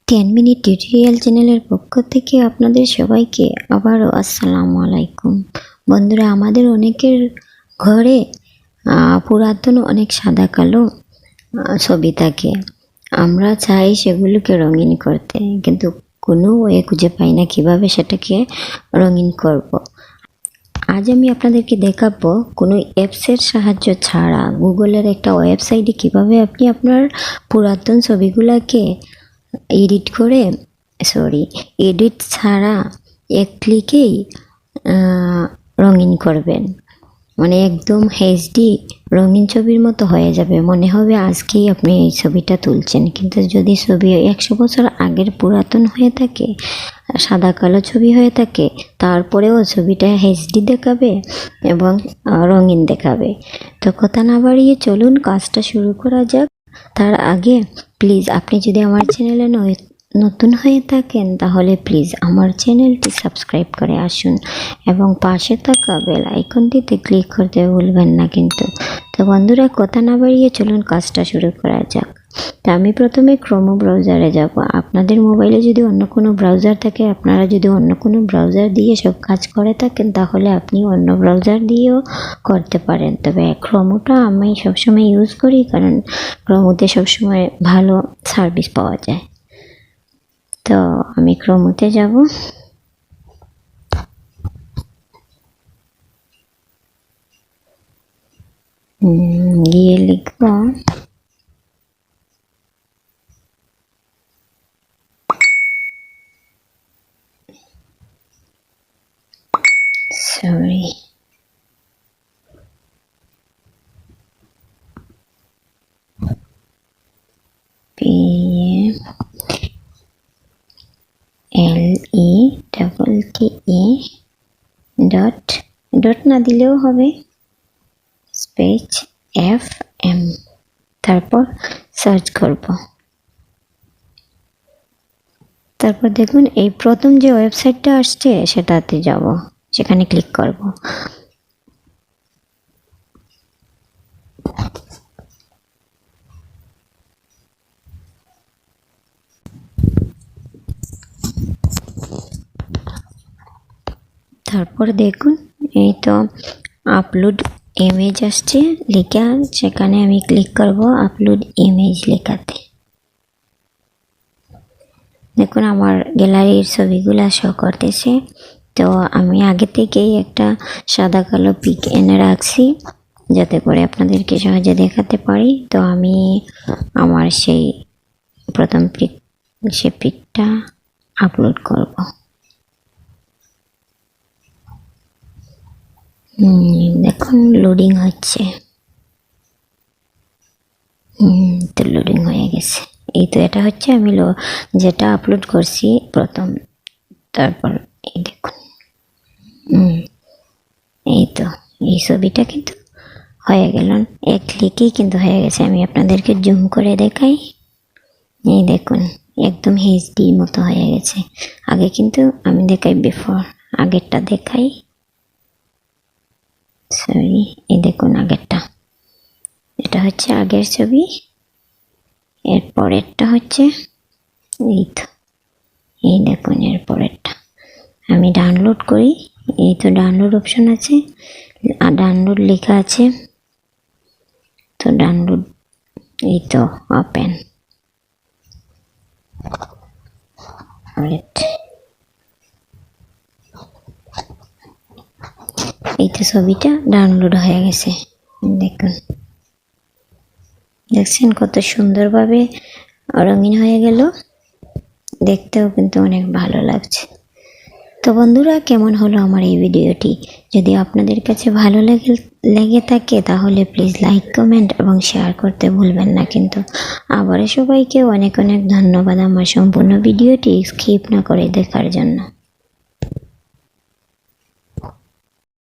10 minute tutorial চ্যানেলের পক্ষ থেকে আপনাদের সবাইকে আবারও আসসালামু আলাইকুম। বন্ধুরা, আমাদের অনেকের ঘরে পুরাতন অনেক সাদা কালো ছবি থাকে। আমরা চাই সেগুলোকে রঙিন করতে, কিন্তু কোনো ওয়ে খুঁজে পাই না কিভাবে সেটাকে রঙিন করব। আজ আমি আপনাদেরকে দেখাবো কোনো অ্যাপসের সাহায্য ছাড়া গুগলের একটা ওয়েবসাইটে কিভাবে আপনি আপনার পুরাতন ছবিগুলোকে এডিট ছাড়া এক ক্লিকেই রঙিন করবেন। মানে একদম এইচডি রঙিন ছবির মতো হয়ে যাবে, মনে হবে আজকেই আপনি এই ছবিটা তুলছেন। কিন্তু যদি ছবি 100 বছর আগের পুরাতন হয়ে থাকে, সাদা কালো ছবি হয়ে থাকে, তারপরেও ছবিটা এইচডি দেখাবে এবং রঙিন দেখাবে। তো কথা না বাড়িয়ে চলুন কাজটা শুরু করা যাক। তার আগে প্লিজ, আপনি যদি আমার চ্যানেলে নতুন হয়ে থাকেন তাহলে প্লিজ আমার চ্যানেলটি সাবস্ক্রাইব করে আসুন এবং পাশে থাকা বেল আইকনটিতে ক্লিক করতে ভুলবেন না কিন্তু। তো বন্ধুরা, কথা না বাড়িয়ে চলুন কাজটা শুরু করা যাক। তো আমি প্রথমে ক্রোম ব্রাউজারে যাব। আপনাদের মোবাইলে যদি অন্য কোনো ব্রাউজার থাকে, আপনারা যদি অন্য কোনো ব্রাউজার দিয়ে সব কাজ করে থাকেন তাহলে আপনি অন্য ব্রাউজার দিয়েও করতে পারেন। তবে ক্রোমটা আমি সবসময় ইউজ করি, কারণ ক্রোমতে সবসময় ভালো সার্ভিস পাওয়া যায়। তো আমি ক্রোমতে যাব। গিয়ে লিখব ডট না দিলেও হবে, স্পেস FM, তারপর সার্চ করব। তারপর দেখুন এই প্রথম যে ওয়েবসাইটটা আসছে সেটাতে যাব, সেখানে ক্লিক করব। তারপর দেখুন এই তো আপলোড ইমেজ আসছে লেখা, সেখানে আমি ক্লিক করব আপলোড ইমেজ লেখাতে। দেখুন আমার গ্যালারির ছবিগুলো শো করতেছে। তো আমি আগে থেকেই একটা সাদা কালো পিক এনে রাখছি যাতে করে আপনাদেরকে সহজে দেখাতে পারি। তো আমি আমার সেই প্রথম পিকটা আপলোড করব। দেখুন লোডিং হচ্ছে। তো লোডিং হয়ে গেছে। এই তো এটা হচ্ছে আমি যেটা আপলোড করছি প্রথম। তারপর এই দেখুন, এই তো এই ছবিটা কিন্তু হয়ে গেল, এক ক্লিকেই কিন্তু হয়ে গেছে। আমি আপনাদেরকে জুম করে দেখাই। এই দেখুন একদম এইচডি মতো হয়ে গেছে। আগে কিন্তু আমি দেখাই বিফোর, আগেরটা দেখাই। এই দেখুন আগেরটা, এটা হচ্ছে আগের ছবি। এর পরেরটা হচ্ছে এই তো, এই দেখুন এর পরেরটা। আমি ডাউনলোড করি। এই তো ডাউনলোড অপশন আছে, ডাউনলোড লেখা আছে। তো ডাউনলোড, এই তো ওপেন। এই তো ছবিটা ডাউনলোড হয়ে গেছে। দেখুন, দেখছেন কত সুন্দরভাবে রঙিন হয়ে গেল, দেখতেও কিন্তু অনেক ভালো লাগছে। তো বন্ধুরা, কেমন হলো আমার এই ভিডিওটি? যদি আপনাদের কাছে ভালো লেগে থাকে তাহলে প্লিজ লাইক, কমেন্ট এবং শেয়ার করতে ভুলবেন না কিন্তু। আবারও সবাইকে অনেক অনেক ধন্যবাদ আমার সম্পূর্ণ ভিডিওটি স্কিপ না করে দেখার জন্য।